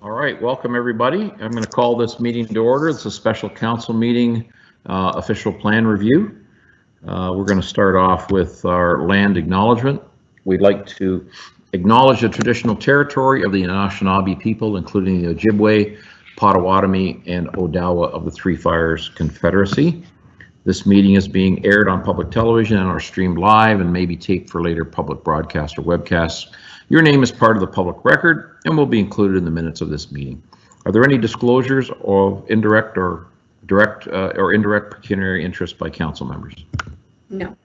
All right, welcome everybody. I'm going to call this meeting to order. It's a special council meeting, official plan review. We're going to start off with our land acknowledgement. We'd like to acknowledge the traditional territory of the Anishinaabe people, including the Ojibwe, Potawatomi, and Odawa of the Three Fires Confederacy. This meeting is being aired on public television and are streamed live and may be taped for later public broadcast or webcasts. Your name is part of the public record and will be included in the minutes of this meeting. Are there any disclosures of indirect or direct or indirect pecuniary interest by council members? No.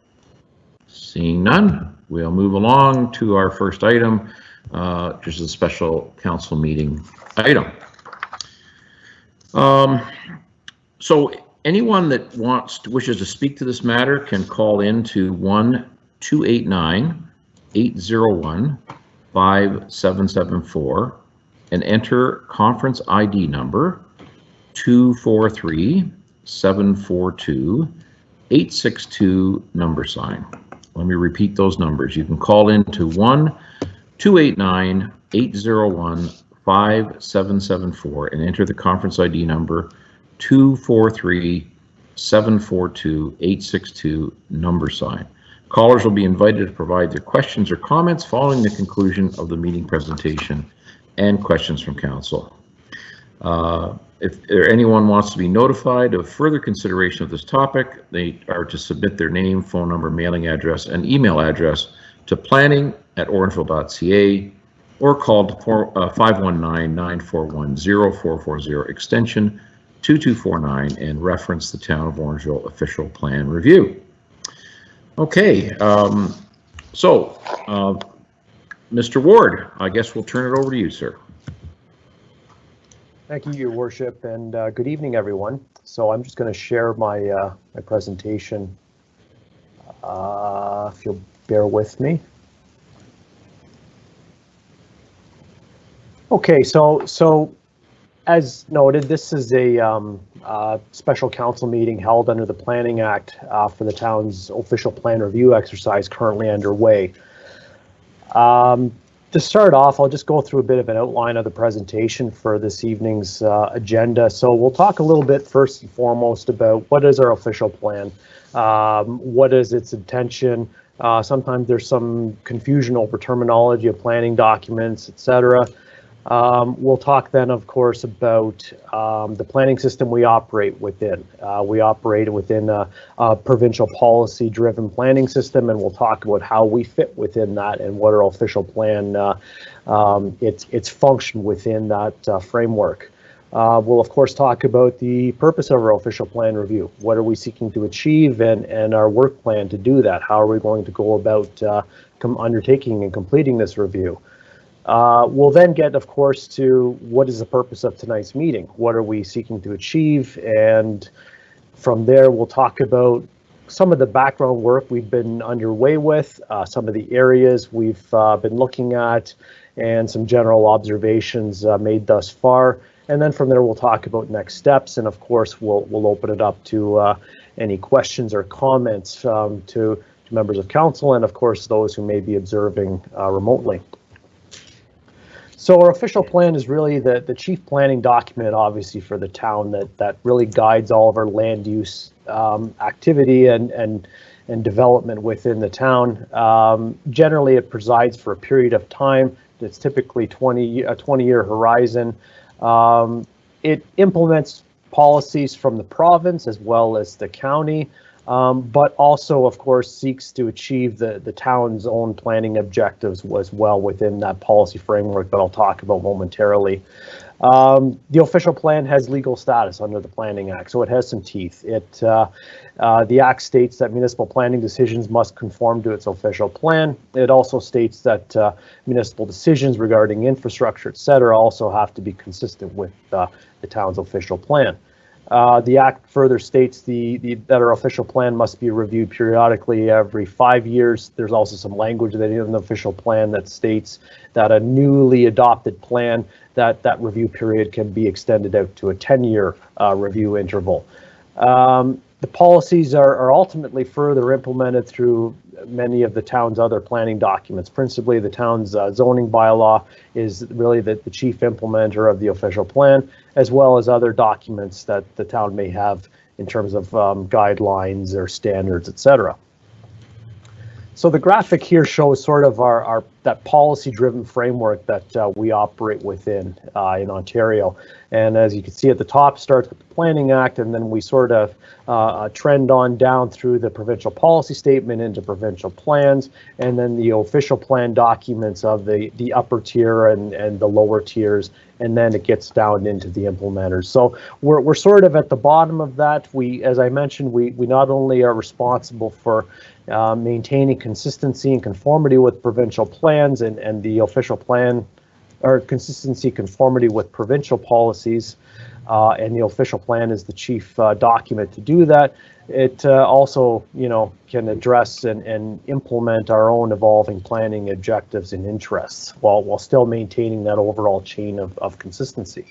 Seeing none, we'll move along to our first item, which is a special council meeting item. So anyone that wishes to speak to this matter can call in to 1-289-801-5774 and enter conference ID number 243-742-862 $. Let me repeat those numbers. You can call in to 1-289-801-5774 and enter the conference ID number 243-742-862 $. Callers will be invited to provide their questions or comments following the conclusion of the meeting presentation and questions from council. If anyone wants to be notified of further consideration of this topic, they are to submit their name, phone number, mailing address, and email address to planning@orangeville.ca or call to 519-941-0440 extension 2249 and reference the Town of Orangeville official plan review. Okay, Mr. Ward, I guess we'll turn it over to you, sir. Thank you, Your Worship, and good evening, everyone. So I'm just going to share my my presentation. If you'll bear with me. Okay, so as noted, this is a special council meeting held under the Planning Act for the town's official plan review exercise currently underway. To start off, I'll just go through a bit of an outline of the presentation for this evening's agenda. So we'll talk a little bit first and foremost about what is our official plan, what is its intention. Sometimes there's some confusion over terminology of planning documents, etc. We'll talk then, of course, about the planning system we operate within. We operate within a provincial policy-driven planning system, and we'll talk about how we fit within that and what our official plan, its function within that framework. We'll, of course, talk about the purpose of our official plan review. What are we seeking to achieve and our work plan to do that? How are we going to go about undertaking and completing this review? We'll then get, of course, to what is the purpose of tonight's meeting? What are we seeking to achieve? And from there, we'll talk about some of the background work we've been underway with, some of the areas we've been looking at, and some general observations made thus far. And then from there, we'll talk about next steps. And of course, we'll open it up to any questions or comments to members of council, and of course, those who may be observing remotely. So our official plan is really the chief planning document, obviously, for the town that really guides all of our land use activity and development within the town. Generally, it presides for a period of time. It's typically a 20-year horizon. It implements policies from the province as well as the county. But also, of course, seeks to achieve the town's own planning objectives as well within that policy framework that I'll talk about momentarily. The official plan has legal status under the Planning Act, so it has some teeth. The Act states that municipal planning decisions must conform to its official plan. It also states that municipal decisions regarding infrastructure, etc., also have to be consistent with the town's official plan. The Act further states that our official plan must be reviewed periodically every 5 years. There's also some language that in the official plan that states that a newly adopted plan, that review period can be extended out to a 10-year review interval. The policies are ultimately further implemented through many of the town's other planning documents. Principally, the town's zoning bylaw is really the chief implementer of the official plan, as well as other documents that the town may have in terms of guidelines or standards, etc. So the graphic here shows sort of our that policy-driven framework that we operate within in Ontario. And as you can see at the top, starts with the Planning Act, and then we sort of trend on down through the provincial policy statement into provincial plans, and then the official plan documents of the upper tier and the lower tiers, and then it gets down into the implementers. So we're sort of at the bottom of that. We, as I mentioned, we not only are responsible for maintaining consistency and conformity with provincial plans and the official plan, or consistency, conformity with provincial policies, and the official plan is the chief document to do that. It also, can address and implement our own evolving planning objectives and interests while still maintaining that overall chain of consistency.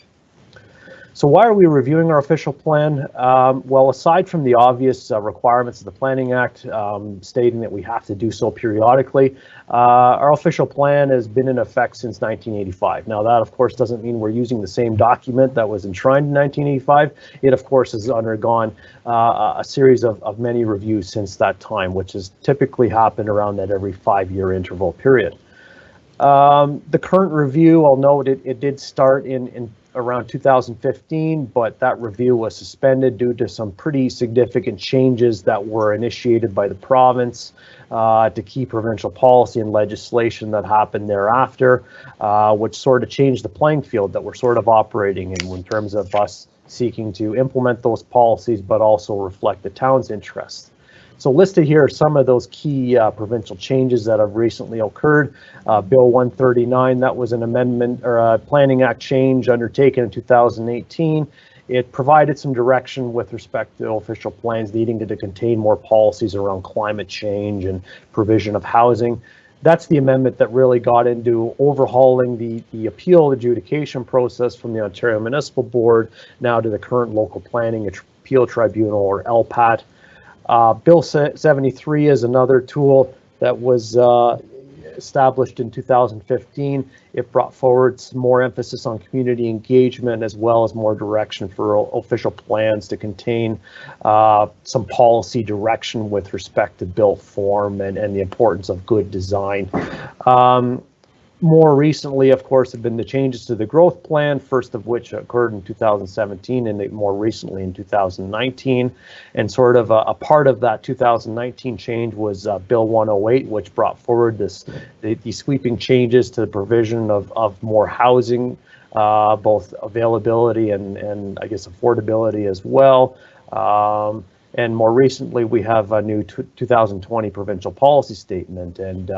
So why are we reviewing our official plan? Well, aside from the obvious requirements of the Planning Act stating that we have to do so periodically, our official plan has been in effect since 1985. Now that of course doesn't mean we're using the same document that was enshrined in 1985. It of course has undergone a series of many reviews since that time, which has typically happened around that every 5-year interval period. The current review, I'll note it did start in around 2015, but that review was suspended due to some pretty significant changes that were initiated by the province to key provincial policy and legislation that happened thereafter, which sort of changed the playing field that we're sort of operating in terms of us seeking to implement those policies, but also reflect the town's interests. So listed here are some of those key provincial changes that have recently occurred. Bill 139, that was an amendment or a Planning Act change undertaken in 2018. It provided some direction with respect to official plans needing to contain more policies around climate change and provision of housing. That's the amendment that really got into overhauling the appeal adjudication process from the Ontario Municipal Board now to the current Local Planning Appeal Tribunal, or LPAT. Bill 73 is another tool that was established in 2015. It brought forward some more emphasis on community engagement, as well as more direction for official plans to contain some policy direction with respect to built form and the importance of good design. More recently, of course, have been the changes to the growth plan, first of which occurred in 2017 and more recently in 2019. And sort of a part of that 2019 change was Bill 108, which brought forward the sweeping changes to the provision of more housing, both availability and I guess affordability as well. And more recently, we have a new 2020 provincial policy statement, and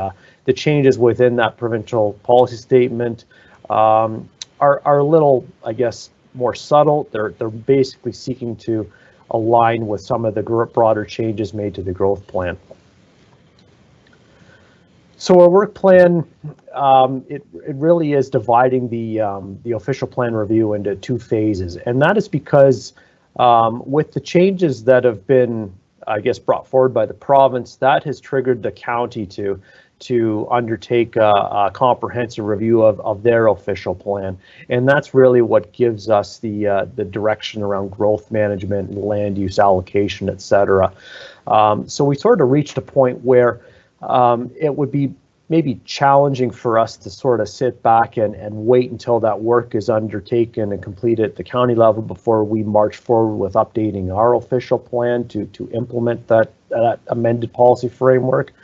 the changes within that provincial policy statement are a little, I guess, more subtle. They're basically seeking to align with some of the broader changes made to the growth plan. So our work plan, it really is dividing the official plan review into 2 phases, and that is because with the changes that have been, I guess, brought forward by the province, that has triggered the county to undertake a comprehensive review of their official plan, and that's really what gives us the direction around growth management and land use allocation, etc. So we sort of reached a point where it would be maybe challenging for us to sort of sit back and wait until that work is undertaken and completed at the county level before we march forward with updating our official plan to implement that amended policy framework.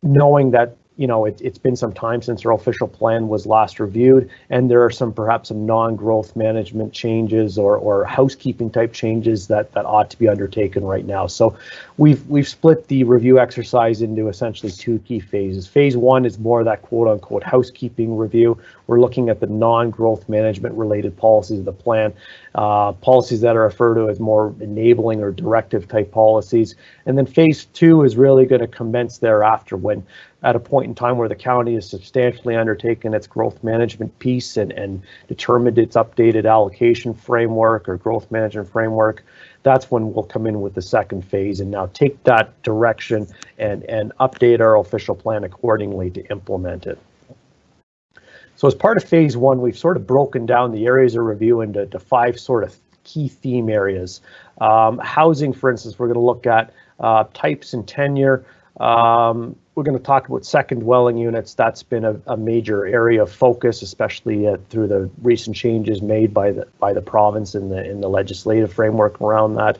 Knowing that, it's been some time since our official plan was last reviewed, and there are perhaps some non-growth management changes or housekeeping type changes that ought to be undertaken right now. So we've split the review exercise into essentially 2 key phases. Phase 1 is more of that quote unquote housekeeping review. We're looking at the non-growth management related policies of the plan. policies that are referred to as more enabling or directive type policies. And then phase 2 is really going to commence thereafter, when at a point in time where the county has substantially undertaken its growth management piece and determined its updated allocation framework or growth management framework. That's when we'll come in with the second phase and now take that direction and update our official plan accordingly to implement it. So as part of phase 1, we've sort of broken down the areas of review into 5 sort of key theme areas. Housing, for instance, we're going to look at types and tenure. We're going to talk about second dwelling units. That's been a major area of focus, especially through the recent changes made by the province in the legislative framework around that.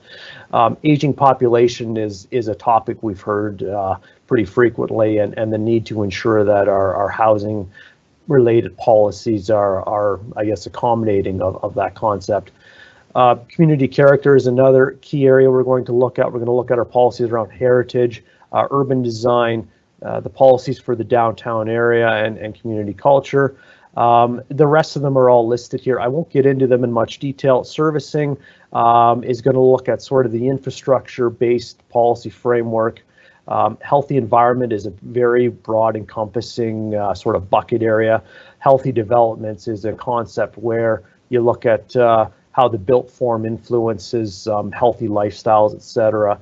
Aging population is a topic we've heard pretty frequently, and the need to ensure that our housing related policies are I guess, accommodating of that concept. Community character is another key area we're going to look at. We're going to look at our policies around heritage, urban design, the policies for the downtown area, and community culture. The rest of them are all listed here. I won't get into them in much detail. Servicing is going to look at sort of the infrastructure-based policy framework. Healthy environment is a very broad encompassing sort of bucket area. Healthy developments is a concept where you look at how the built form influences healthy lifestyles, etc.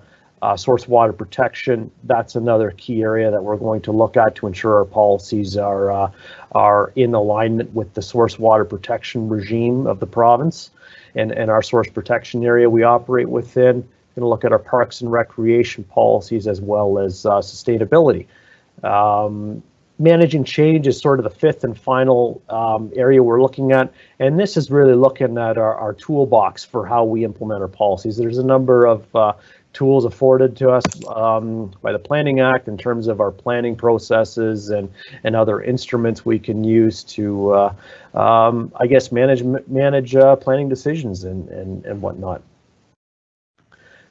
Source water protection, that's another key area that we're going to look at to ensure our policies are in alignment with the source water protection regime of the province and our source protection area we operate within. Going to look at our parks and recreation policies as well as sustainability. Managing change is sort of the fifth and final area we're looking at, and this is really looking at our toolbox for how we implement our policies. There's a number of tools afforded to us by the Planning Act in terms of our planning processes and other instruments we can use to, I guess, manage planning decisions and whatnot.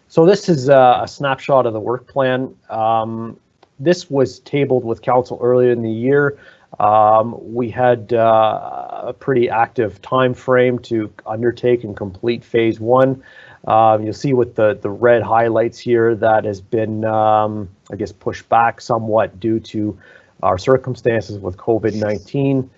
So this is a snapshot of the work plan. This was tabled with council earlier in the year. We had a pretty active time frame to undertake and complete phase 1. You'll see with the red highlights here that has been, I guess, pushed back somewhat due to our circumstances with COVID-19.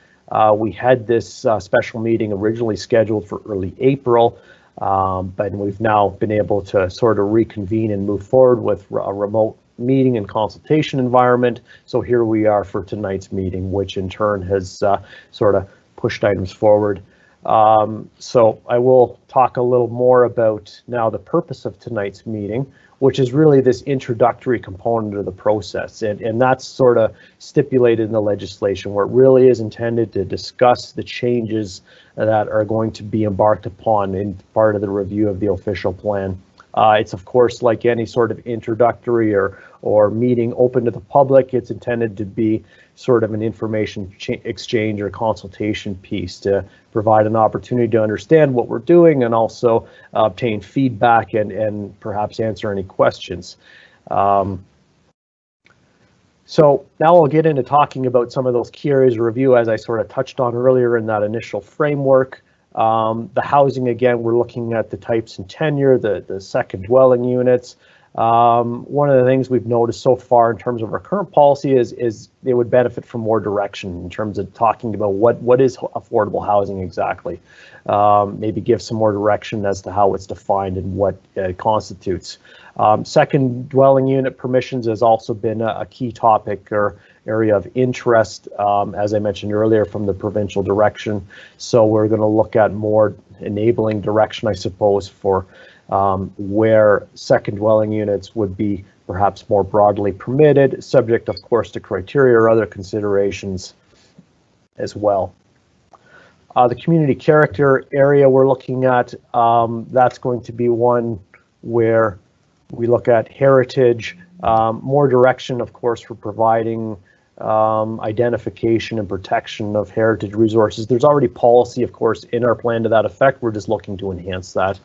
We had this special meeting originally scheduled for early April. But we've now been able to sort of reconvene and move forward with a remote meeting and consultation environment. So here we are for tonight's meeting, which in turn has sort of pushed items forward. So I will talk a little more about now the purpose of tonight's meeting, which is really this introductory component of the process. And that's sort of stipulated in the legislation, where it really is intended to discuss the changes that are going to be embarked upon in part of the review of the official plan. It's of course, like any sort of introductory or meeting open to the public, it's intended to be sort of an information exchange or consultation piece to provide an opportunity to understand what we're doing and also obtain feedback and perhaps answer any questions. So now I'll get into talking about some of those key areas of review as I sort of touched on earlier in that initial framework. The housing, again, we're looking at the types and tenure, the second dwelling units. One of the things we've noticed so far in terms of our current policy is they would benefit from more direction in terms of talking about what is affordable housing exactly. Maybe give some more direction as to how it's defined and what it constitutes. Second dwelling unit permissions has also been a key topic or area of interest, as I mentioned earlier, from the provincial direction. So we're going to look at more enabling direction, I suppose, for where second dwelling units would be perhaps more broadly permitted, subject, of course, to criteria or other considerations as well. The community character area we're looking at, that's going to be one where we look at heritage, more direction, of course, for providing identification and protection of heritage resources. There's already policy, of course, in our plan to that effect. We're just looking to enhance that.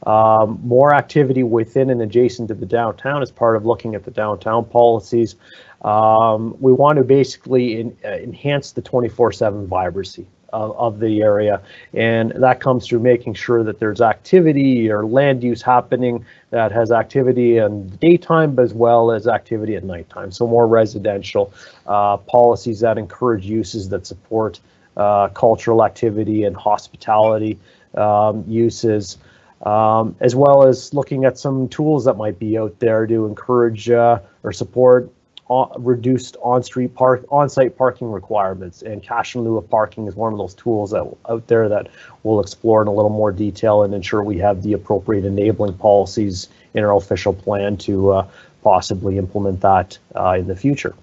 More activity within and adjacent to the downtown as part of looking at the downtown policies. We want to basically enhance the 24/7 vibrancy of the area, and that comes through making sure that there's activity or land use happening that has activity in the daytime as well as activity at nighttime. So more residential policies that encourage uses that support cultural activity and hospitality uses, as well as looking at some tools that might be out there to encourage or support reduced on-site parking requirements, and cash in lieu of parking is one of those tools that out there that we'll explore in a little more detail and ensure we have the appropriate enabling policies in our official plan to possibly implement that in the future.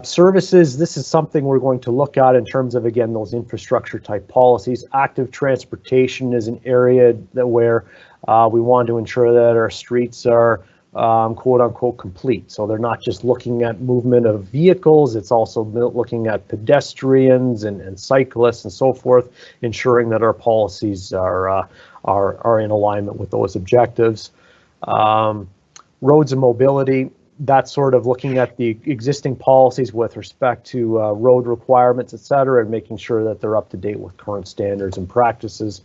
Services, this is something we're going to look at in terms of, again, those infrastructure type policies. Active transportation is an area where we want to ensure that our streets are quote unquote complete. So they're not just looking at movement of vehicles, it's also looking at pedestrians and cyclists and so forth, ensuring that our policies are in alignment with those objectives. Roads and mobility, that's sort of looking at the existing policies with respect to road requirements, et cetera, and making sure that they're up to date with current standards and practices.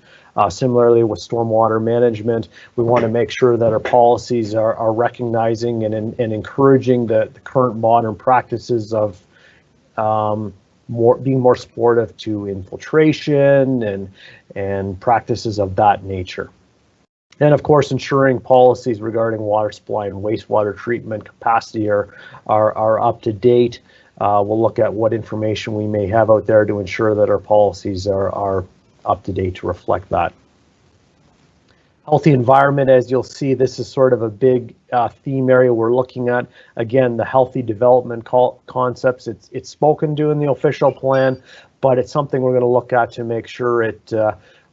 Similarly with stormwater management, we want to make sure that our policies are recognizing and encouraging the current modern practices of being more supportive to infiltration and practices of that nature. And of course, ensuring policies regarding water supply and wastewater treatment capacity are up to date. We'll look at what information we may have out there to ensure that our policies are up to date to reflect that. Healthy environment, as you'll see, this is sort of a big theme area we're looking at. Again, the healthy development concepts, it's spoken to in the official plan, but it's something we're going to look at to make sure it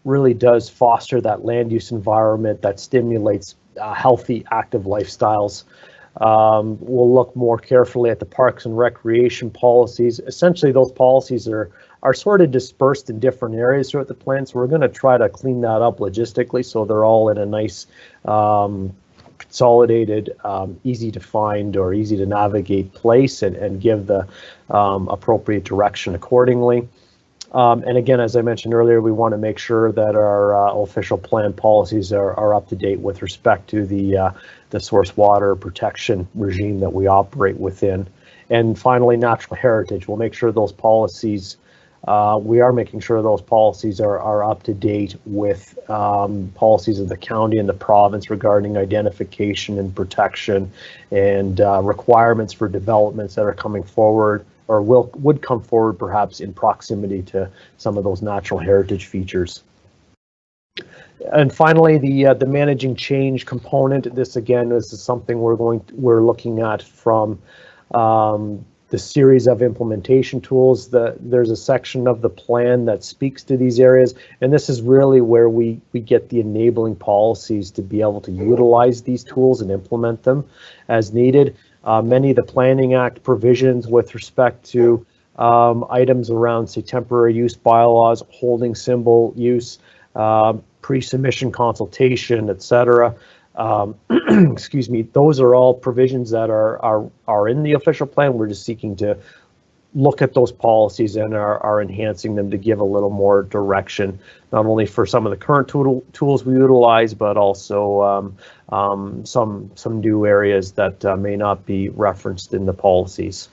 really does foster that land use environment that stimulates healthy, active lifestyles. We'll look more carefully at the parks and recreation policies. Essentially, those policies are sort of dispersed in different areas throughout the plan, so we're going to try to clean that up logistically so they're all in a nice consolidated, easy to find or easy to navigate place and give the appropriate direction accordingly. And again, as I mentioned earlier, we want to make sure that our official plan policies are up to date with respect to the source water protection regime that we operate within. And finally, natural heritage. We'll make sure those policies, we are making sure those policies are up to date with policies of the county and the province regarding identification and protection and requirements for developments that are coming forward or would come forward perhaps in proximity to some of those natural heritage features. And finally, the managing change component. This again is something we're looking at from the series of implementation tools. There's a section of the plan that speaks to these areas, and this is really where we get the enabling policies to be able to utilize these tools and implement them as needed. Many of the Planning Act provisions with respect to items around, say, temporary use bylaws, holding symbol use, pre-submission consultation, etc. Excuse me, those are all provisions that are in the official plan. We're just seeking to look at those policies and are enhancing them to give a little more direction, not only for some of the current tools we utilize, but also some new areas that may not be referenced in the policies.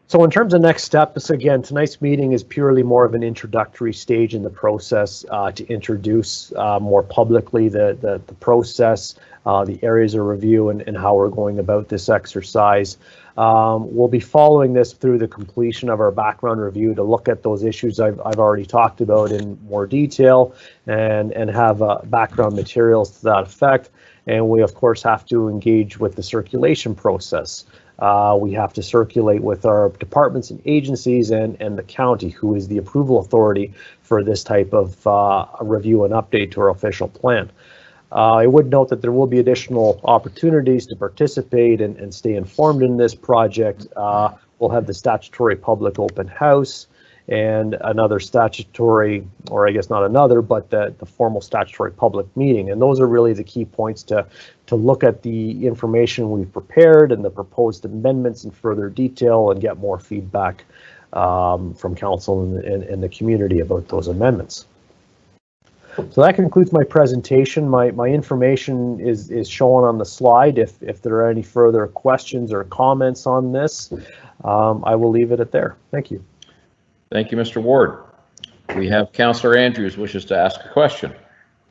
So in terms of next steps, again, tonight's meeting is purely more of an introductory stage in the process to introduce more publicly the process, the areas of review, and how we're going about this exercise. We'll be following this through the completion of our background review to look at those issues I've already talked about in more detail and have background materials to that effect. And we, of course, have to engage with the circulation process. We have to circulate with our departments and agencies and the county, who is the approval authority for this type of review and update to our official plan. I would note that there will be additional opportunities to participate and stay informed in this project. We'll have the statutory public open house, and another statutory, or I guess not another, but the formal statutory public meeting. And those are really the key points to look at the information we've prepared and the proposed amendments in further detail and get more feedback from council and the community about those amendments. So that concludes my presentation. My information is shown on the slide. If there are any further questions or comments on this, I will leave it at there. Thank you. Thank you, Mr. Ward. We have Councillor Andrews wishes to ask a question.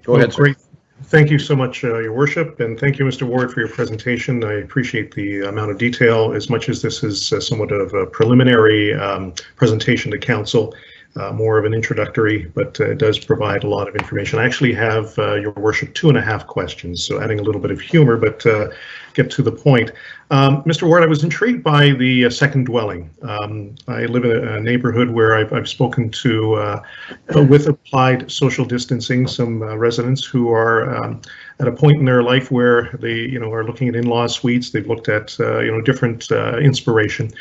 Go ahead, sir. Great. Thank you so much, Your Worship, and thank you, Mr. Ward, for your presentation. I appreciate the amount of detail, as much as this is somewhat of a preliminary presentation to council. More of an introductory, but it does provide a lot of information. I actually have, Your Worship, 2.5 questions, so adding a little bit of humor, but get to the point. Mr. Ward, I was intrigued by the second dwelling. I live in a neighborhood where I've spoken to, with applied social distancing, some residents who are at a point in their life where they, are looking at in-law suites. They've looked at, different inspiration.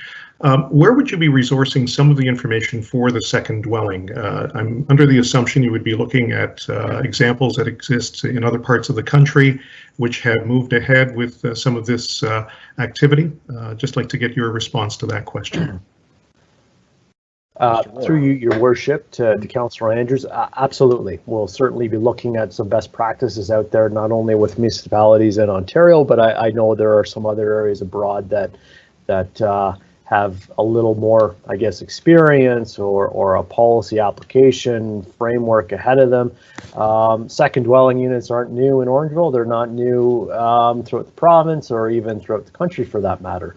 Where would you be resourcing some of the information for the second dwelling? I'm under the assumption you would be looking at examples that exist in other parts of the country which have moved ahead with some of this activity. Just like to get your response to that question. Through you, Your Worship, to Councillor Andrews, absolutely. We'll certainly be looking at some best practices out there, not only with municipalities in Ontario, but I know there are some other areas abroad that have a little more, I guess, experience or a policy application framework ahead of them. Second dwelling units aren't new in Orangeville. They're not new throughout the province or even throughout the country for that matter.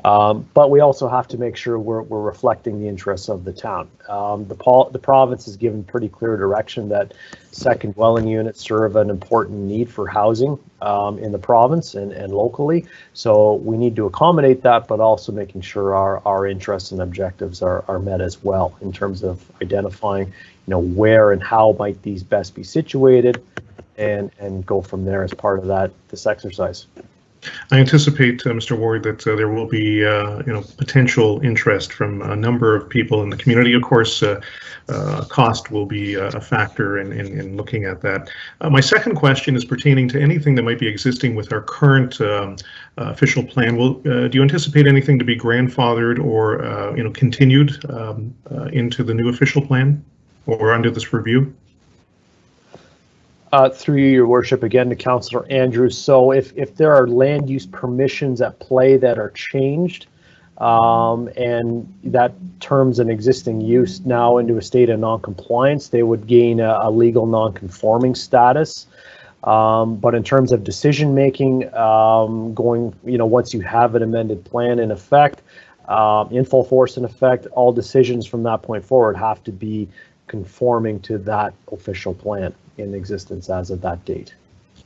But we also have to make sure we're reflecting the interests of the town. The province has given pretty clear direction that second dwelling units serve an important need for housing in the province and locally. So we need to accommodate that, but also making sure our interests and objectives are met as well in terms of identifying, where and how might these best be situated, and go from there as part of this exercise. I anticipate, Mr. Ward, that there will be, potential interest from a number of people in the community. Of course, cost will be a factor in looking at that. My second question is pertaining to anything that might be existing with our current official plan. Do you anticipate anything to be grandfathered or, continued into the new official plan or under this review? Through you, Your Worship, again to Councillor Andrews. So if there are land use permissions at play that are changed, and that terms an existing use now into a state of non-compliance, they would gain a legal non-conforming status. But in terms of decision making, going, once you have an amended plan in effect, in full force in effect, all decisions from that point forward have to be conforming to that official plan in existence as of that date.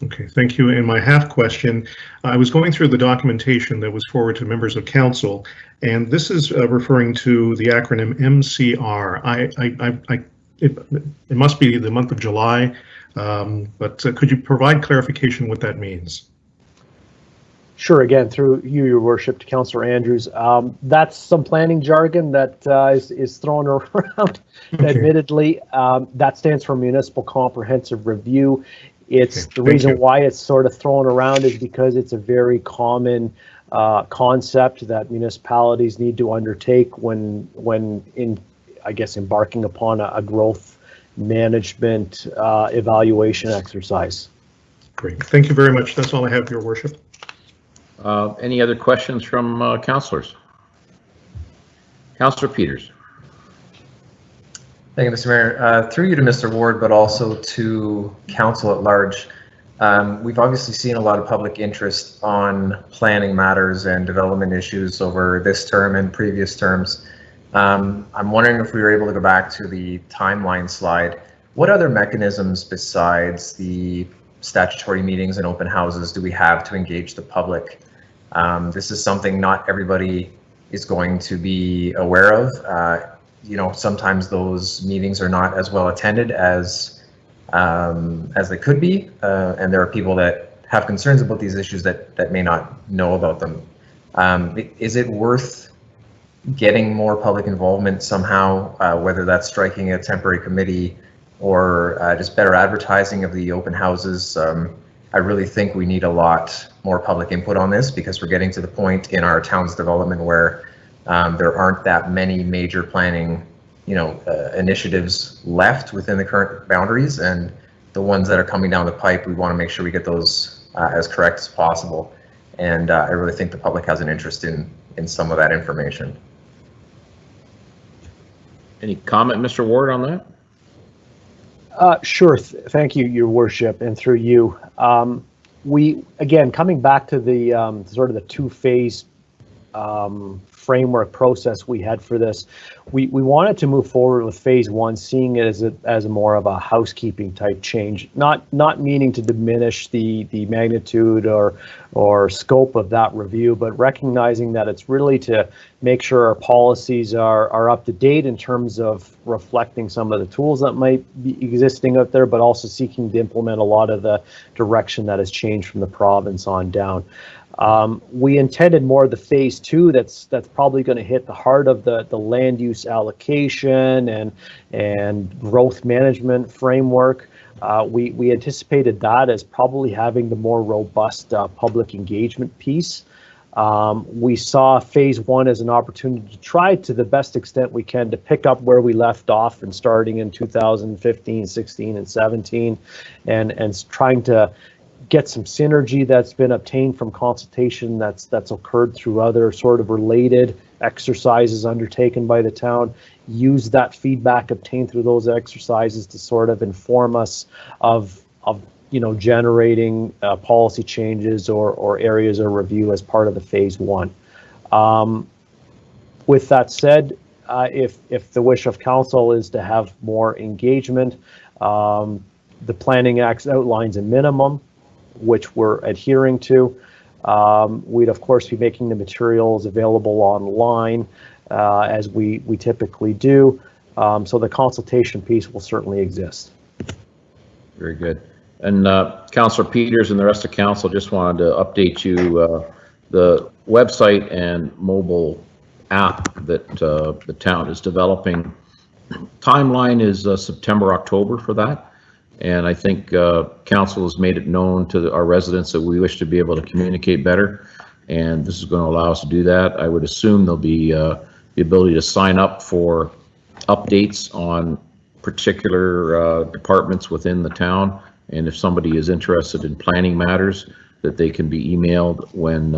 Okay, thank you. And my half question, I was going through the documentation that was forwarded to members of council, and this is referring to the acronym MCR. It must be the month of July, but could you provide clarification what that means? Sure. Again, through you, Your Worship, to Councillor Andrews. That's some planning jargon that is thrown around. Okay. Admittedly, that stands for Municipal Comprehensive Review. It's okay. The reason why it's sort of thrown around is because it's a very common concept that municipalities need to undertake when embarking upon a growth management evaluation exercise. Great. Thank you very much. That's all I have, Your Worship. Any other questions from councillors? Councillor Peters. Thank you, Mr. Mayor. Through you to Mr. Ward, but also to council at large. We've obviously seen a lot of public interest on planning matters and development issues over this term and previous terms. I'm wondering if we were able to go back to the timeline slide. What other mechanisms besides the statutory meetings and open houses do we have to engage the public? This is something not everybody is going to be aware of. Sometimes those meetings are not as well attended as they could be, and there are people that have concerns about these issues that may not know about them. Is it worth getting more public involvement somehow, whether that's striking a temporary committee or just better advertising of the open houses. I really think we need a lot more public input on this, because we're getting to the point in our town's development where there aren't that many major planning, initiatives left within the current boundaries, and the ones that are coming down the pipe, we want to make sure we get those as correct as possible. And I really think the public has an interest in some of that information. Any comment, Mr. Ward, on that? Sure. Thank you, Your Worship, and through you. We, again, coming back to the sort of the two-phase framework process we had for this, we wanted to move forward with phase one, seeing it as a more of a housekeeping type change, not meaning to diminish the magnitude or scope of that review, but recognizing that it's really to make sure our policies are up to date in terms of reflecting some of the tools that might be existing out there, but also seeking to implement a lot of the direction that has changed from the province on down. We intended more of the phase two that's probably going to hit the heart of the land use allocation and growth management framework. We anticipated that as probably having the more robust public engagement piece. We saw phase one as an opportunity to try to the best extent we can to pick up where we left off and starting in 2015, 16, and 17, and trying to get some synergy that's been obtained from consultation that's occurred through other sort of related exercises undertaken by the town, use that feedback obtained through those exercises to sort of inform us of generating policy changes or areas of review as part of the phase one. With that said, if the wish of council is to have more engagement, the Planning Act outlines a minimum, which we're adhering to. We'd of course be making the materials available online as we typically do. So the consultation piece will certainly exist. Very good. And Councillor Peters and the rest of council, just wanted to update you, the website and mobile app that the town is developing. Timeline is September, October for that. And I think council has made it known to our residents that we wish to be able to communicate better, and this is going to allow us to do that. I would assume there'll be the ability to sign up for updates on particular departments within the town, and if somebody is interested in planning matters, that they can be emailed when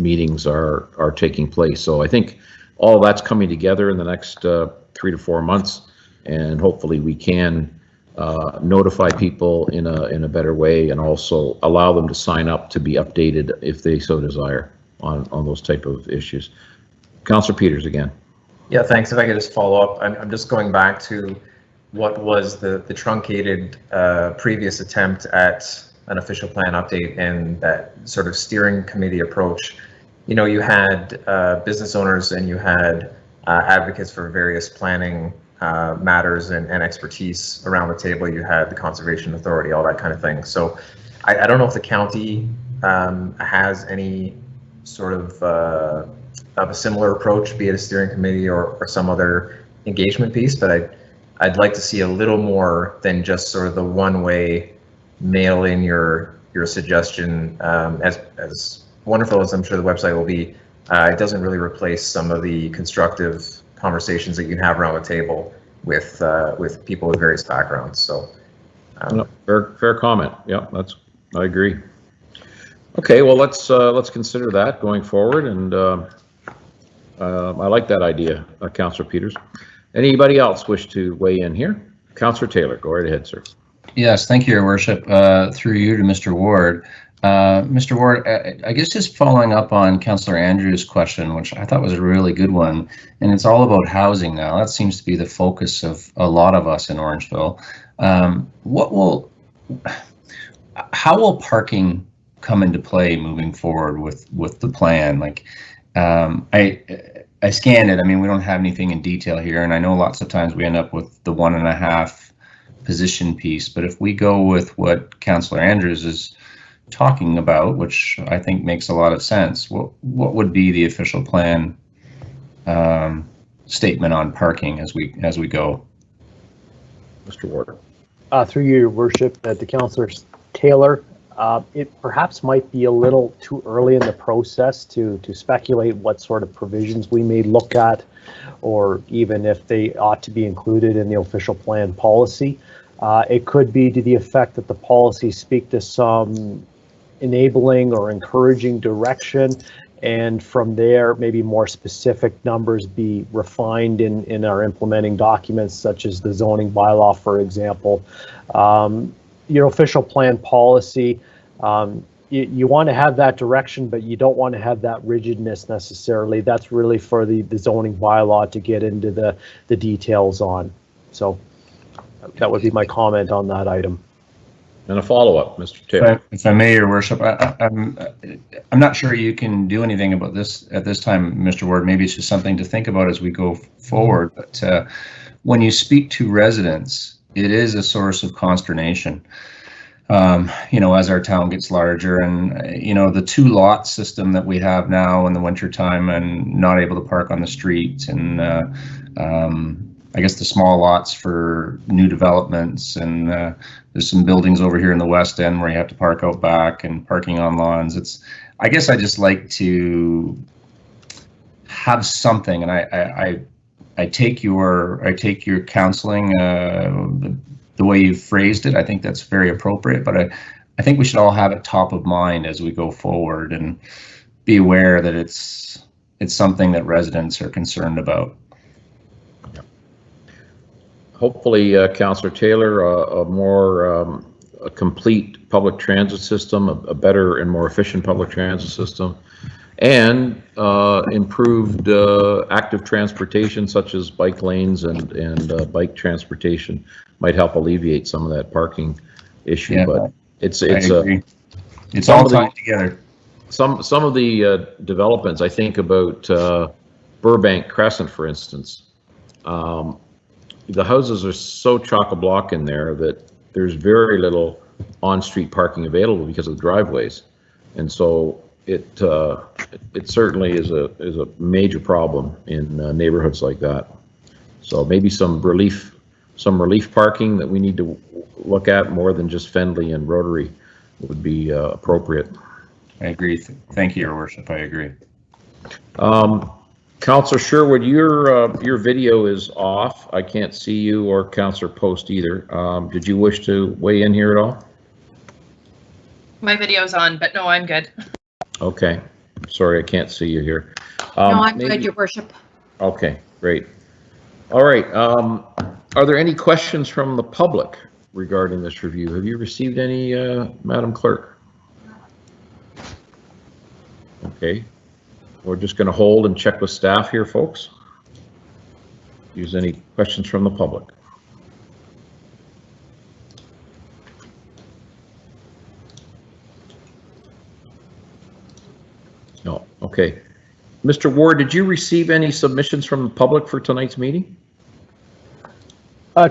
meetings are taking place. So I think all that's coming together in the next 3 to 4 months, and hopefully we can notify people in a better way, and also allow them to sign up to be updated if they so desire on those type of issues. Councillor Peters again. Yeah, thanks. If I could just follow up, I'm just going back to what was the truncated previous attempt at an official plan update and that sort of steering committee approach. You had business owners and you had advocates for various planning matters and expertise around the table. You had the Conservation Authority, all that kind of thing. So I don't know if the county has any sort of a similar approach, be it a steering committee or some other engagement piece, but I'd like to see a little more than just sort of the one-way mail in your suggestion. As wonderful as I'm sure the website will be, it doesn't really replace some of the constructive conversations that you can have around the table with people with various backgrounds. So no, fair comment. Yeah, I agree. Okay, well let's consider that going forward, and I like that idea, Councillor Peters. Anybody else wish to weigh in here? Councillor Taylor, go right ahead, sir. Yes, thank you, Your Worship. Through you to Mr. Ward. Mr. Ward, I guess just following up on Councillor Andrews' question, which I thought was a really good one, and it's all about housing now. That seems to be the focus of a lot of us in Orangeville. How will parking come into play moving forward with the plan? Like, I scanned it. I mean, we don't have anything in detail here, and I know lots of times we end up with the 1.5 position piece, but if we go with what Councillor Andrews is talking about, which I think makes a lot of sense, what would be the official plan statement on parking as we go. Mr. Ward. Through your worship, to Councillor Taylor, it perhaps might be a little too early in the process to speculate what sort of provisions we may look at, or even if they ought to be included in the official plan policy. It could be to the effect that the policies speak to some enabling or encouraging direction, and from there maybe more specific numbers be refined in our implementing documents, such as the zoning bylaw, for example. Your official plan policy, you want to have that direction, but you don't want to have that rigidness necessarily. That's really for the zoning bylaw to get into the details on. So that would be my comment on that item. And a follow-up, Mr. Taylor. If I may, Your Worship, I'm not sure you can do anything about this at this time, Mr. Ward. Maybe it's just something to think about as we go forward. But when you speak to residents, it is a source of consternation. As our town gets larger, and the 2-lot system that we have now in the wintertime, and not able to park on the street, and I guess the small lots for new developments, and there's some buildings over here in the West End where you have to park out back, and parking on lawns. I guess I just like to have something, and I take your counseling, the way you've phrased it. I think that's very appropriate, but I think we should all have it top of mind as we go forward, and be aware that it's something that residents are concerned about. Hopefully, Councillor Taylor, a complete public transit system, a better and more efficient public transit system, and improved active transportation such as bike lanes and bike transportation might help alleviate some of that parking issue. Yeah, but it's all tied together. Some of the developments, I think about Burbank Crescent, for instance. The houses are so chock-a-block in there that there's very little on-street parking available because of the driveways, and so it certainly is a major problem in neighborhoods like that. So maybe some relief parking that we need to look at more than just Fendley and Rotary would be appropriate. I agree. Thank you, Your Worship. I agree. Councillor Sherwood, your video is off. I can't see you or Councillor Post either. Did you wish to weigh in here at all? My video's on, but no, I'm good. Okay. Sorry, I can't see you here. No, I'm good, Your Worship. Okay, great. All right. Are there any questions from the public regarding this review? Have you received any, Madam Clerk? Okay. We're just going to hold and check with staff here, folks. Use any questions from the public? No. Okay. Mr. Ward, did you receive any submissions from the public for tonight's meeting?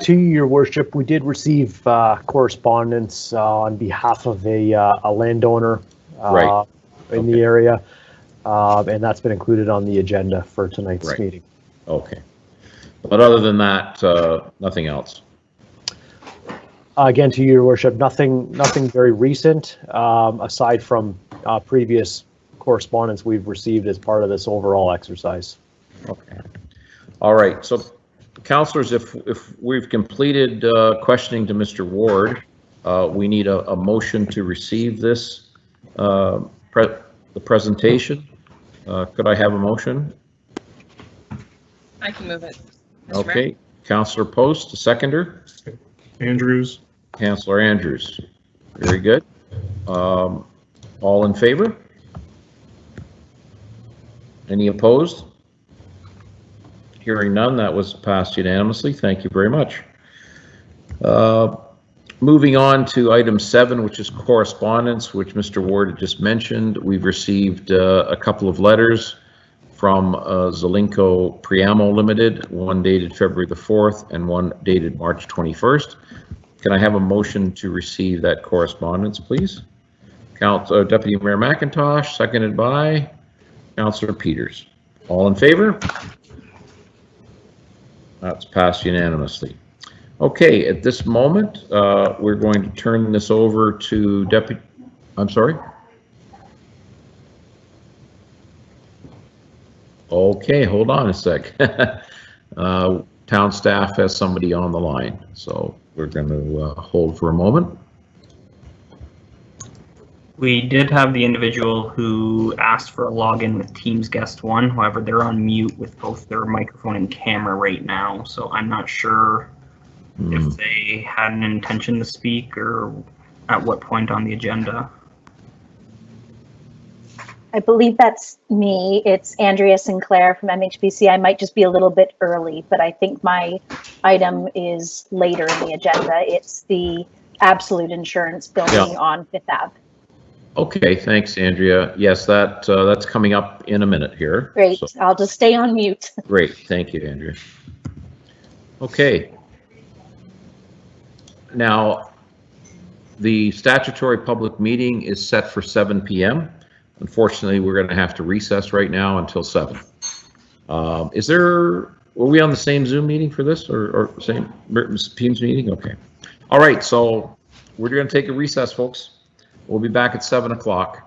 To Your Worship, we did receive correspondence on behalf of a landowner right. in the area. And that's been included on the agenda for tonight's meeting. Okay. But other than that, nothing else? Again, to Your Worship, nothing very recent, aside from previous correspondence we've received as part of this overall exercise. Okay. All right. So, councillors, if we've completed questioning to Mr. Ward, we need a motion to receive this the presentation. Could I have a motion? I can move it. Okay. Councillor Post, a seconder. Andrews. Councillor Andrews. Very good. All in favor? Any opposed? Hearing none, that was passed unanimously. Thank you very much. Moving on to item 7, which is correspondence, which Mr. Ward had just mentioned. We've received a couple of letters from Zelenko Priamo Limited, one dated February the 4th and one dated March 21st. Can I have a motion to receive that correspondence, please? Deputy Mayor McIntosh, seconded by Councillor Peters. All in favor? That's passed unanimously. Okay, at this moment, we're going to turn this over to Deputy, I'm sorry? Okay, hold on a sec. Town staff has somebody on the line, so we're going to hold for a moment. We did have the individual who asked for a login with Teams Guest 1. However, they're on mute with both their microphone and camera right now, so I'm not sure if they had an intention to speak or at what point on the agenda. I believe that's me. It's Andrea Sinclair from MHBC. I might just be a little bit early, but I think my item is later in the agenda. It's the absolute insurance building on Fifth Ave. Okay, thanks, Andrea. Yes, that's coming up in a minute here. Great. So, I'll just stay on mute. great. Thank you, Andrea. Okay. Now, the statutory public meeting is set for 7 p.m. Unfortunately, we're going to have to recess right now until 7. Were we on the same Zoom meeting for this or same Teams meeting? Okay. All right, so we're going to take a recess, folks. We'll be back at 7 o'clock.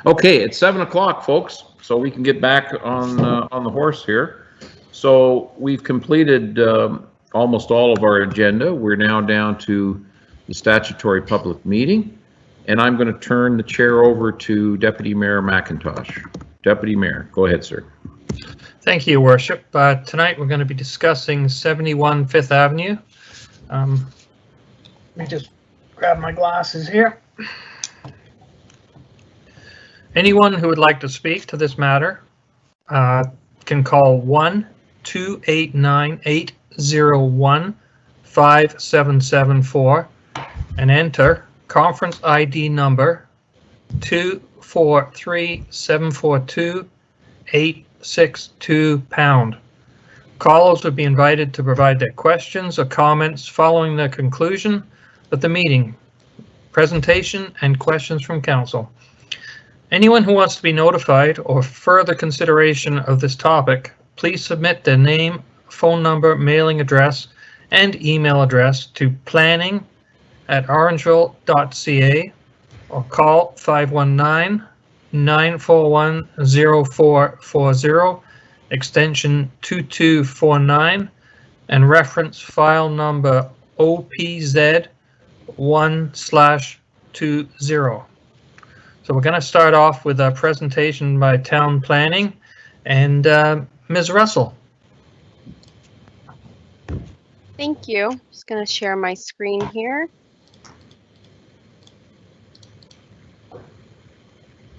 Okay, it's 7 o'clock, folks, so we can get back on the horse here. So we've completed almost all of our agenda. We're now down to the statutory public meeting, and I'm going to turn the chair over to Deputy Mayor McIntosh. Deputy Mayor, go ahead, sir. Thank you, Your Worship. Tonight we're going to be discussing 71 Fifth Avenue. Let me just grab my glasses here. Anyone who would like to speak to this matter can call 1-289-801-5774 and enter conference ID number 243-742-862#. Callers would be invited to provide their questions or comments following the conclusion of the meeting, presentation, and questions from council. Anyone who wants to be notified or further consideration of this topic, please submit their name, phone number, mailing address, and email address to planning@orangeville.ca or call 519-941-0440, extension 2249, and reference file number OPZ1/20. So we're going to start off with a presentation by Town Planning and Ms. Russell. Thank you. Just going to share my screen here.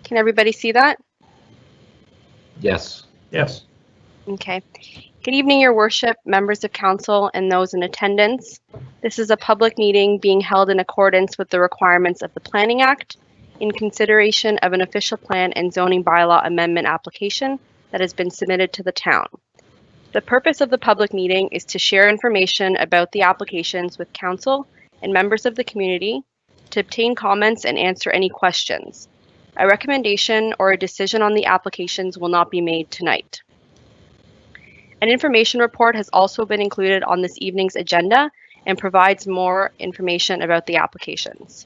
Can everybody see that? Yes. Yes. Okay. Good evening, Your Worship, members of council, and those in attendance. This is a public meeting being held in accordance with the requirements of the Planning Act in consideration of an official plan and zoning bylaw amendment application that has been submitted to the town. The purpose of the public meeting is to share information about the applications with council and members of the community, to obtain comments and answer any questions. A recommendation or a decision on the applications will not be made tonight. An information report has also been included on this evening's agenda and provides more information about the applications.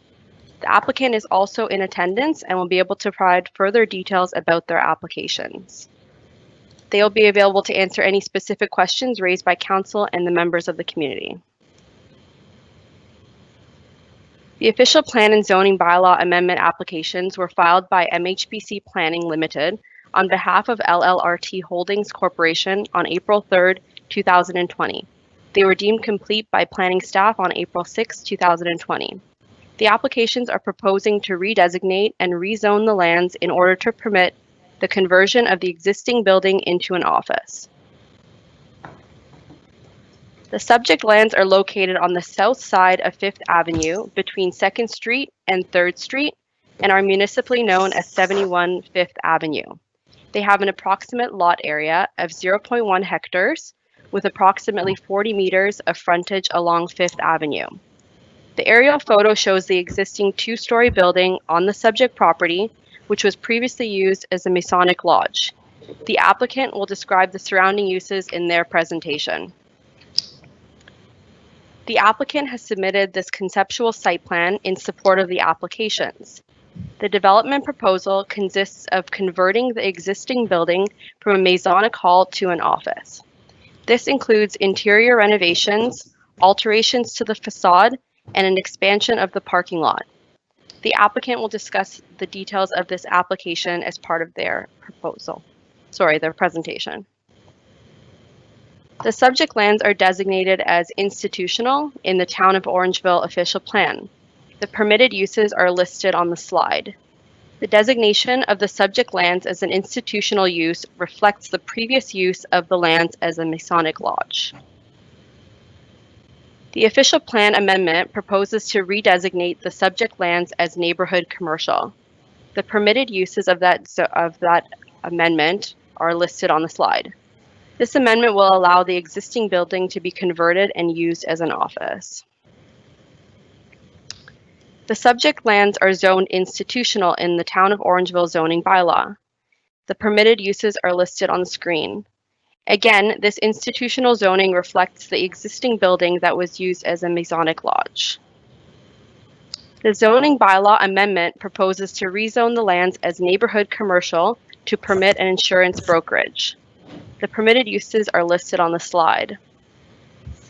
The applicant is also in attendance and will be able to provide further details about their applications. They will be available to answer any specific questions raised by council and the members of the community. The official plan and zoning bylaw amendment applications were filed by MHBC Planning Limited on behalf of LLRT Holdings Corporation on April 3rd, 2020. They were deemed complete by planning staff on April 6, 2020. The applications are proposing to redesignate and rezone the lands in order to permit the conversion of the existing building into an office. The subject lands are located on the south side of 5th Avenue between 2nd Street and 3rd Street and are municipally known as 71 5th Avenue. They have an approximate lot area of 0.1 hectares with approximately 40 meters of frontage along 5th Avenue. The aerial photo shows the existing two-story building on the subject property, which was previously used as a Masonic lodge. The applicant will describe the surrounding uses in their presentation. The applicant has submitted this conceptual site plan in support of the applications. The development proposal consists of converting the existing building from a Masonic hall to an office. This includes interior renovations, alterations to the facade, and an expansion of the parking lot. The applicant will discuss the details of this application as part of their their presentation. The subject lands are designated as institutional in the Town of Orangeville official plan. The permitted uses are listed on the slide. The designation of the subject lands as an institutional use reflects the previous use of the lands as a Masonic lodge. The official plan amendment proposes to redesignate the subject lands as neighborhood commercial. The permitted uses of that amendment are listed on the slide. This amendment will allow the existing building to be converted and used as an office. The subject lands are zoned institutional in the Town of Orangeville zoning bylaw. The permitted uses are listed on the screen. Again, this institutional zoning reflects the existing building that was used as a Masonic lodge. The zoning bylaw amendment proposes to rezone the lands as neighborhood commercial to permit an insurance brokerage. The permitted uses are listed on the slide.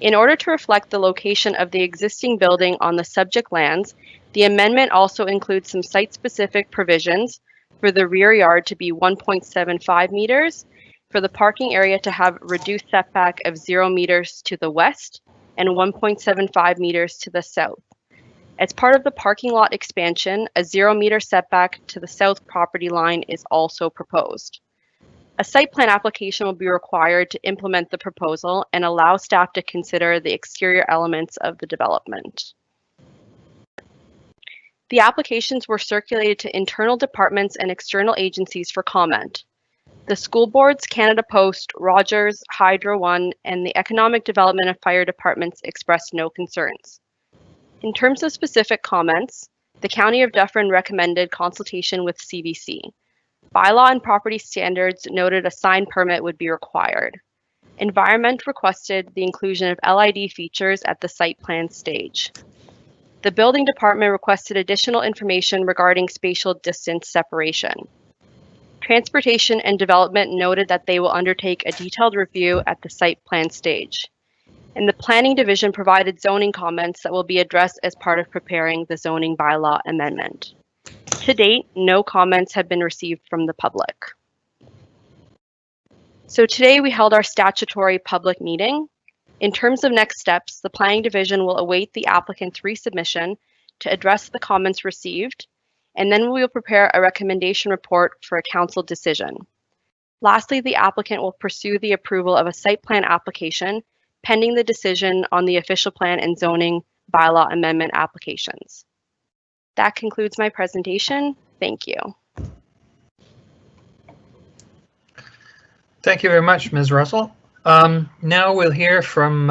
In order to reflect the location of the existing building on the subject lands, the amendment also includes some site-specific provisions for the rear yard to be 1.75 meters, for the parking area to have reduced setback of 0 meters to the west and 1.75 meters to the south. As part of the parking lot expansion, a 0 meter setback to the south property line is also proposed. A site plan application will be required to implement the proposal and allow staff to consider the exterior elements of the development. The applications were circulated to internal departments and external agencies for comment. The school boards, Canada Post, Rogers, Hydro One, and the Economic Development and Fire departments expressed no concerns. In terms of specific comments, the County of Dufferin recommended consultation with CVC. Bylaw and property standards noted a sign permit would be required. Environment requested the inclusion of LID features at the site plan stage. The building department requested additional information regarding spatial distance separation. Transportation and Development noted that they will undertake a detailed review at the site plan stage. And the Planning Division provided zoning comments that will be addressed as part of preparing the zoning bylaw amendment. To date, no comments have been received from the public. So today we held our statutory public meeting. In terms of next steps, the Planning Division will await the applicant's resubmission to address the comments received, and then we will prepare a recommendation report for a council decision. Lastly, the applicant will pursue the approval of a site plan application pending the decision on the official plan and zoning bylaw amendment applications. That concludes my presentation. Thank you. Thank you very much, Ms. Russell. Now we'll hear from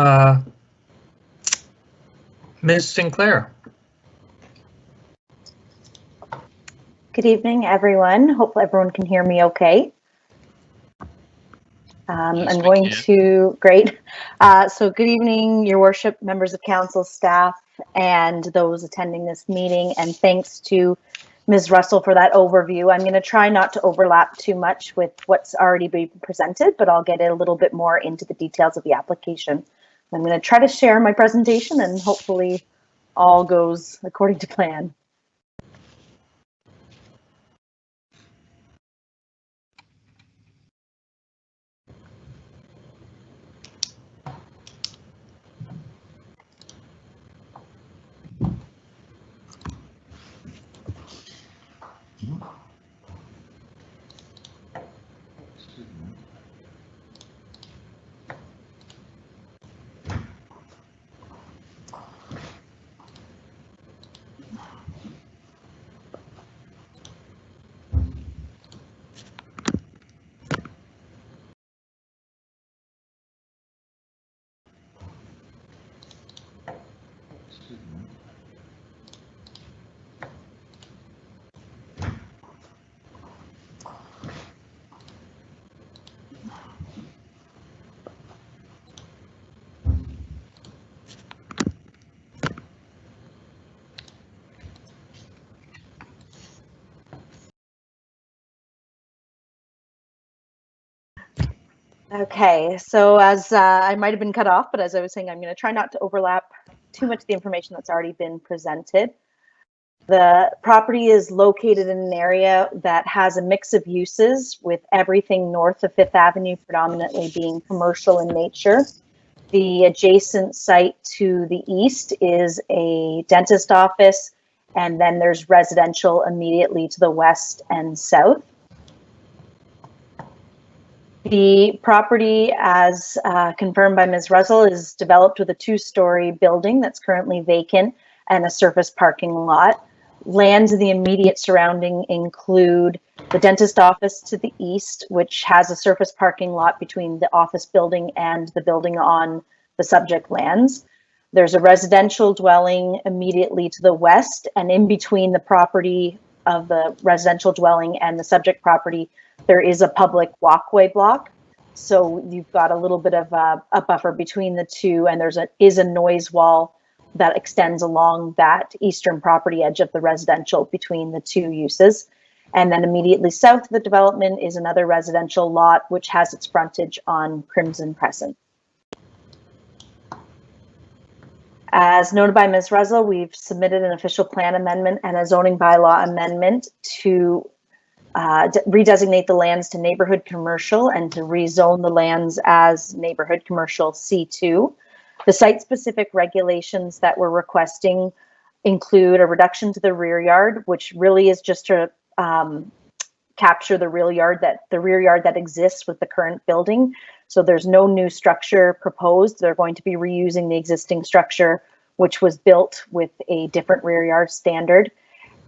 Ms. Sinclair. Good evening, everyone. Hope everyone can hear me okay. Yes, I'm going we can. to, great. So good evening, Your Worship, members of council, staff, and those attending this meeting. And thanks to Ms. Russell for that overview. I'm going to try not to overlap too much with what's already been presented, but I'll get a little bit more into the details of the application. I'm going to try to share my presentation and hopefully all goes according to plan. Okay, so as I might have been cut off, but as I was saying, I'm going to try not to overlap too much of the information that's already been presented. The property is located in an area that has a mix of uses, with everything north of Fifth Avenue predominantly being commercial in nature. The adjacent site to the east is a dentist office, and then there's residential immediately to the west and south. The property, as confirmed by Ms. Russell, is developed with a two-story building that's currently vacant and a surface parking lot. Lands in the immediate surrounding include the dentist office to the east, which has a surface parking lot between the office building and the building on the subject lands. There's a residential dwelling immediately to the west, and in between the property of the residential dwelling and the subject property, there is a public walkway block. So you've got a little bit of a buffer between the two, and is a noise wall that extends along that eastern property edge of the residential between the two uses. And then immediately south of the development is another residential lot, which has its frontage on Crimson Crescent. As noted by Ms. Russell, we've submitted an official plan amendment and a zoning bylaw amendment to redesignate the lands to neighborhood commercial and to rezone the lands as neighborhood commercial C2. The site-specific regulations that we're requesting include a reduction to the rear yard, which really is just to capture the rear yard that exists with the current building. So there's no new structure proposed. They're going to be reusing the existing structure, which was built with a different rear yard standard.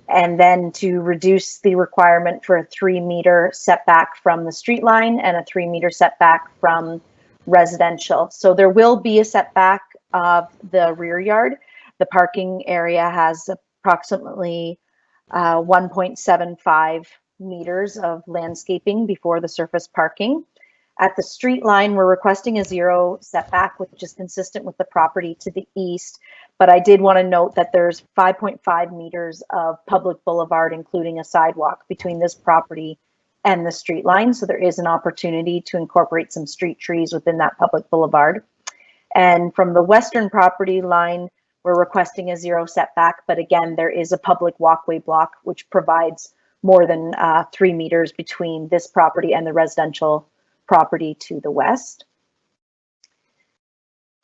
And then to reduce the requirement for a 3-meter setback from the street line and a 3-meter setback from residential. So there will be a setback of the rear yard. The parking area has approximately 1.75 meters of landscaping before the surface parking. At the street line, we're requesting a 0 setback, which is consistent with the property to the east. But I did want to note that there's 5.5 meters of public boulevard, including a sidewalk between this property and the street line. So there is an opportunity to incorporate some street trees within that public boulevard. And from the western property line, we're requesting a 0 setback. But again, there is a public walkway block, which provides more than 3 meters between this property and the residential property to the west.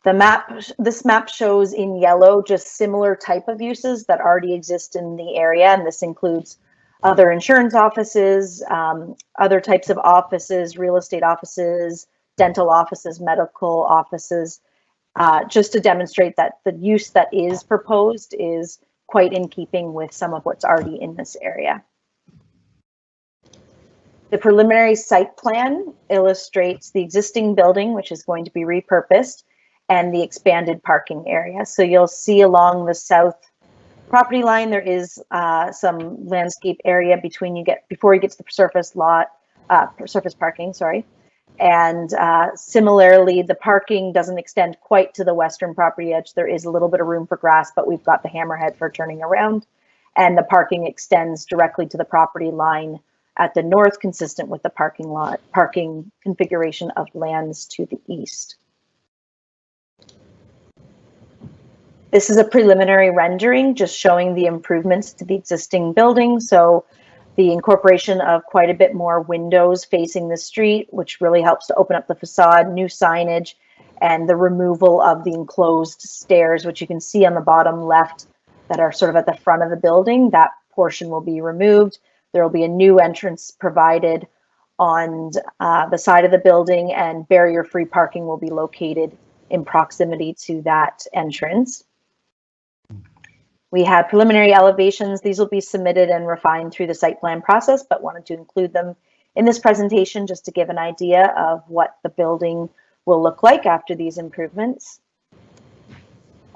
This map shows in yellow just similar type of uses that already exist in the area, and this includes other insurance offices, other types of offices, real estate offices, dental offices, medical offices, just to demonstrate that the use that is proposed is quite in keeping with some of what's already in this area. The preliminary site plan illustrates the existing building, which is going to be repurposed, and the expanded parking area. So you'll see along the south property line, there is some landscape area before you get to the surface parking, sorry. And similarly, the parking doesn't extend quite to the western property edge. There is a little bit of room for grass, but we've got the hammerhead for turning around. And the parking extends directly to the property line at the north, consistent with the parking configuration of lands to the east. This is a preliminary rendering just showing the improvements to the existing building. So the incorporation of quite a bit more windows facing the street, which really helps to open up the facade, new signage, and the removal of the enclosed stairs, which you can see on the bottom left that are sort of at the front of the building. That portion will be removed. There will be a new entrance provided on the side of the building, and barrier-free parking will be located in proximity to that entrance. We have preliminary elevations. These will be submitted and refined through the site plan process, but wanted to include them in this presentation just to give an idea of what the building will look like after these improvements.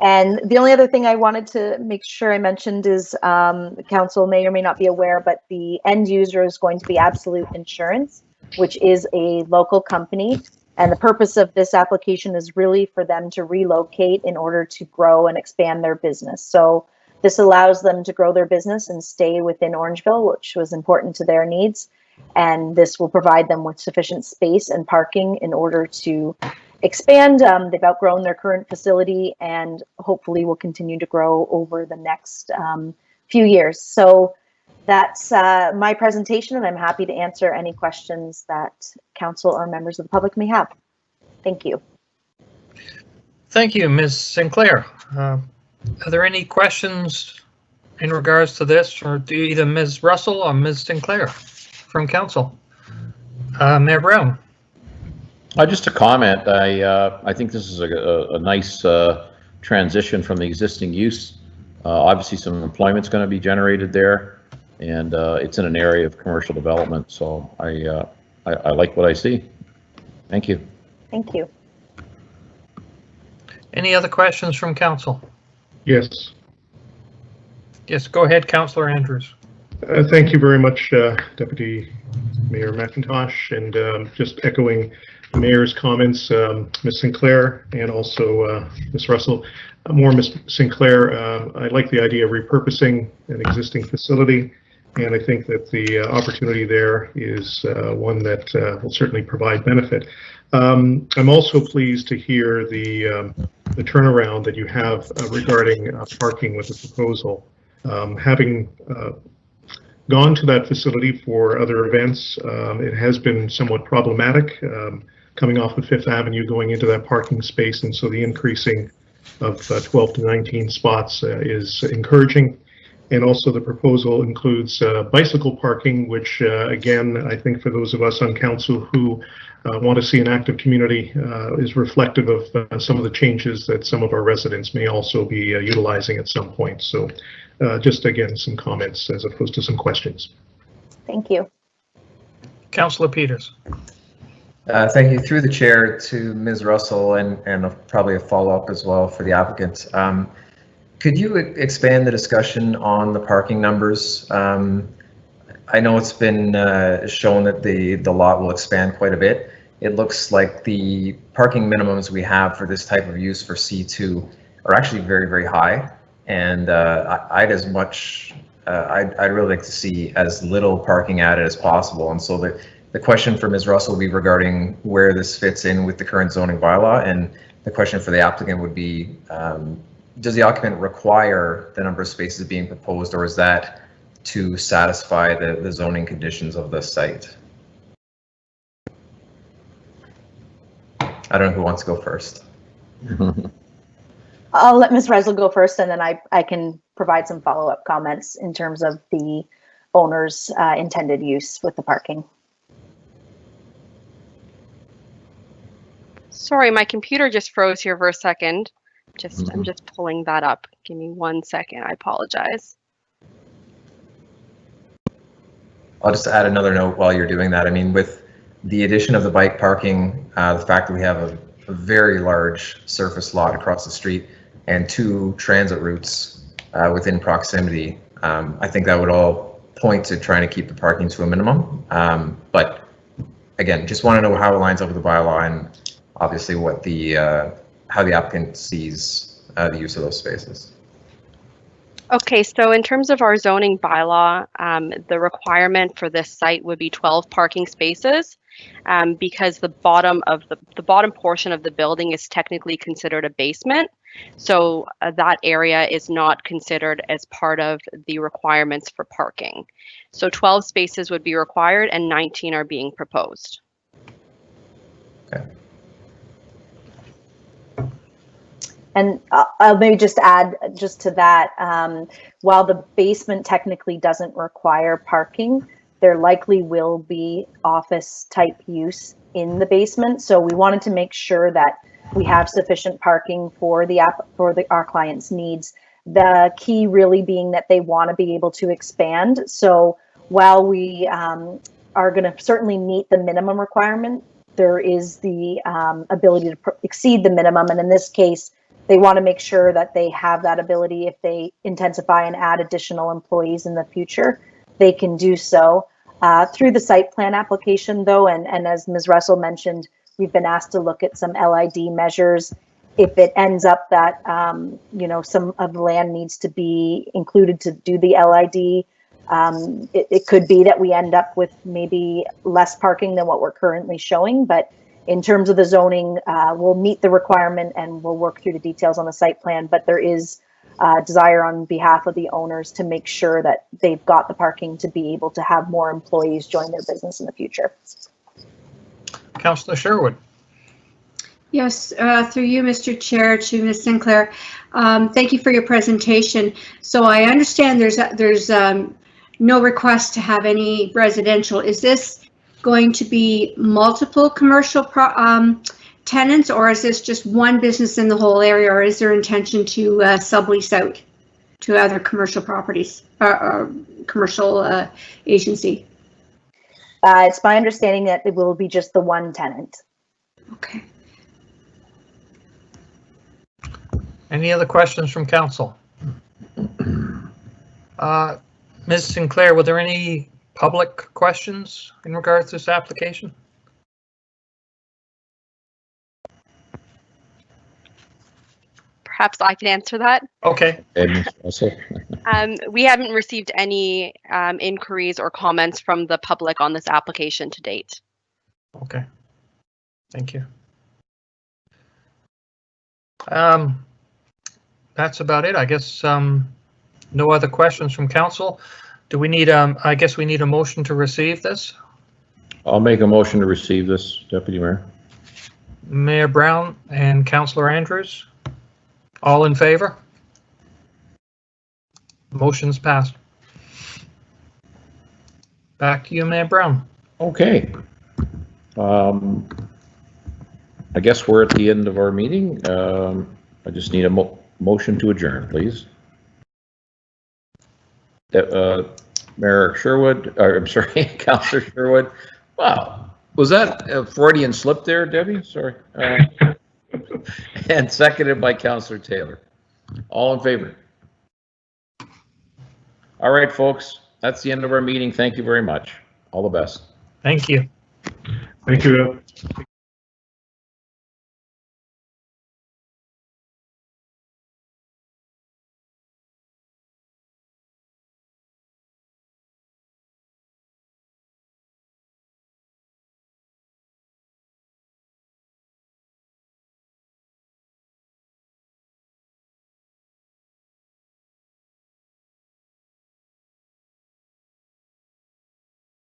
And the only other thing I wanted to make sure I mentioned is the council may or may not be aware, but the end user is going to be Absolute Insurance, which is a local company. And the purpose of this application is really for them to relocate in order to grow and expand their business. So this allows them to grow their business and stay within Orangeville, which was important to their needs. And this will provide them with sufficient space and parking in order to expand. They've outgrown their current facility and hopefully will continue to grow over the next few years. So that's my presentation, and I'm happy to answer any questions that council or members of the public may have. Thank you. Thank you, Ms. Sinclair. Are there any questions in regards to this, or do either Ms. Russell or Ms. Sinclair from council? Mayor Brown. Just a comment. I think this is a nice transition from the existing use. Obviously, some employment's going to be generated there, and it's in an area of commercial development. So I like what I see. Thank you. Thank you. Any other questions from council? Yes. Yes, go ahead, Councillor Andrews. Thank you very much, Deputy Mayor McIntosh, and just echoing the Mayor's comments, Ms. Sinclair, and also Ms. Russell. More Ms. Sinclair, I like the idea of repurposing an existing facility, and I think that the opportunity there is one that will certainly provide benefit. I'm also pleased to hear the turnaround that you have regarding parking with the proposal. Having gone to that facility for other events, it has been somewhat problematic coming off of Fifth Avenue going into that parking space, and so the increasing of 12 to 19 spots is encouraging. And also the proposal includes bicycle parking, which again, I think for those of us on council who want to see an active community is reflective of some of the changes that some of our residents may also be utilizing at some point. So just again, some comments as opposed to some questions. Thank you. Councillor Peters. Thank you. Through the chair to Ms. Russell, and probably a follow-up as well for the applicant. Could you expand the discussion on the parking numbers? I know it's been shown that the lot will expand quite a bit. It looks like the parking minimums we have for this type of use for C2 are actually very, very high. And I'd really like to see as little parking added as possible. And so the question for Ms. Russell will be regarding where this fits in with the current zoning bylaw, and the question for the applicant would be, does the occupant require the number of spaces being proposed, or is that to satisfy the zoning conditions of the site? I don't know who wants to go first. I'll let Ms. Russell go first, and then I can provide some follow-up comments in terms of the owner's intended use with the parking. Sorry, my computer just froze here for a second. I'm just pulling that up. Give me 1 second. I apologize. I'll just add another note while you're doing that. I mean, with the addition of the bike parking, the fact that we have a very large surface lot across the street and 2 transit routes within proximity, I think that would all point to trying to keep the parking to a minimum. But again, just want to know how it lines up with the bylaw, and obviously what the how the applicant sees the use of those spaces. Okay, so in terms of our zoning bylaw, the requirement for this site would be 12 parking spaces, because the bottom portion of the building is technically considered a basement. So that area is not considered as part of the requirements for parking. So 12 spaces would be required and 19 are being proposed. Okay. And I'll maybe just add just to that, while the basement technically doesn't require parking, there likely will be office type use in the basement. So we wanted to make sure that we have sufficient parking for our clients' needs. The key really being that they want to be able to expand. So while we are going to certainly meet the minimum requirement, there is the ability to exceed the minimum. And in this case, they want to make sure that they have that ability if they intensify and add additional employees in the future, they can do so. Through the site plan application though, and as Ms. Russell mentioned, we've been asked to look at some LID measures. If it ends up that, some of the land needs to be included to do the LID, it could be that we end up with maybe less parking than what we're currently showing, but in terms of the zoning, we'll meet the requirement and we'll work through the details on the site plan, but there is desire on behalf of the owners to make sure that they've got the parking to be able to have more employees join their business in the future. Councillor Sherwood. Yes, through you, Mr. Chair, to Ms. Sinclair. Thank you for your presentation. So I understand there's no request to have any residential. Is this going to be multiple commercial tenants, or is this just one business in the whole area, or is there intention to sublease out to other commercial properties or commercial agency? It's my understanding that it will be just the one tenant. Okay. Any other questions from council? Ms. Sinclair, were there any public questions in regards to this application? Perhaps I can answer that. Okay. We haven't received any inquiries or comments from the public on this application to date. Okay. Thank you. That's about it. I guess no other questions from council. Do we need, I guess we need a motion to receive this? I'll make a motion to receive this, Deputy Mayor. Mayor Brown and Councillor Andrews, all in favor? Motion's passed. Back to you, Mayor Brown. Okay. I guess we're at the end of our meeting. I just need a motion to adjourn, please. Mayor Sherwood, or I'm sorry, Councillor Sherwood. Wow, was that a Freudian slip there, Debbie? Sorry. And seconded by Councillor Taylor. All in favor? All right, folks, that's the end of our meeting. Thank you very much. All the best. Thank you. Thank you.